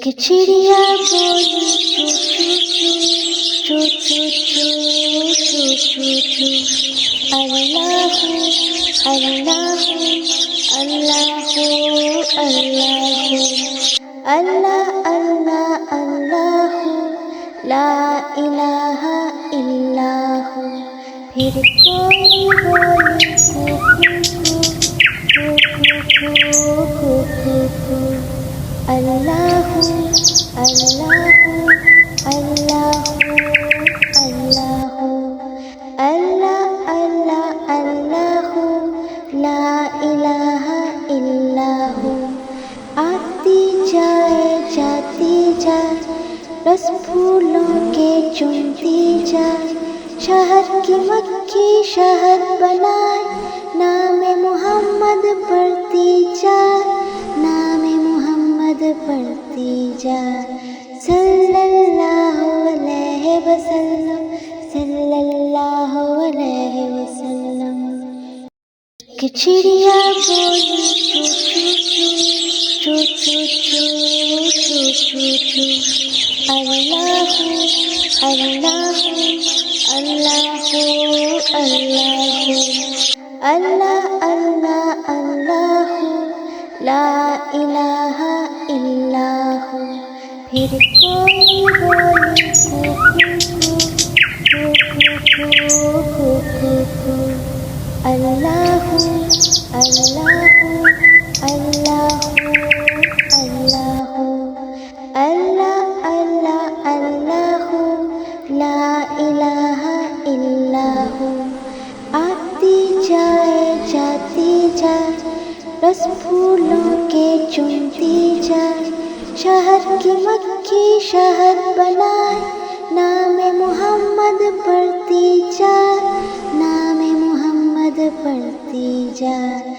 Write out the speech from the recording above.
एक चिड़िया बोली चू चू चू चू चू चू चू चू। अल्लाहू अल्लाहू अल्लाहू अल्लाहू अल्लाह अल्लाह अल्लाहू ला इलाहा इल्लाहू। फिर कोई बोली अल्लाहू अल्लाहू अल्लाहू अल्लाहू अल्लाह अल्लाह अल्लाहू ला इलाहा इल्लाहू। आती जाए जाती जाए रस फूलों के चुनती जाए। शहर की मक्खी शहद बनाए नामे मोहम्मद पढ़ती जाए। नामे मोहम्मद पढ़ती जाए। सल्लल्लाहु अलैहि वसल्लम सल्लल्लाहु अलैहि वसल्लम। एक चिड़िया बोली चू चू चू चू चू चू चू। अल्लाहू अल्लाहू अल्लाहू अल्लाहू अल्लाह अल्लाह अल्लाहू ला इलाहा इल्लाहू। फिर कोई बोली अल्लाहू अल्लाहू अल्लाहू अल्लाहू अल्लाह अल्लाह अल्लाहू ला इलाहा इल्लाहू। आती जाए जाती जाए रस फूलों के चुनती जाए। शहर की मक्खी शहद बनाए नामे मोहम्मद पढ़ती जाए। नामे मोहम्मद पढ़ती जाए।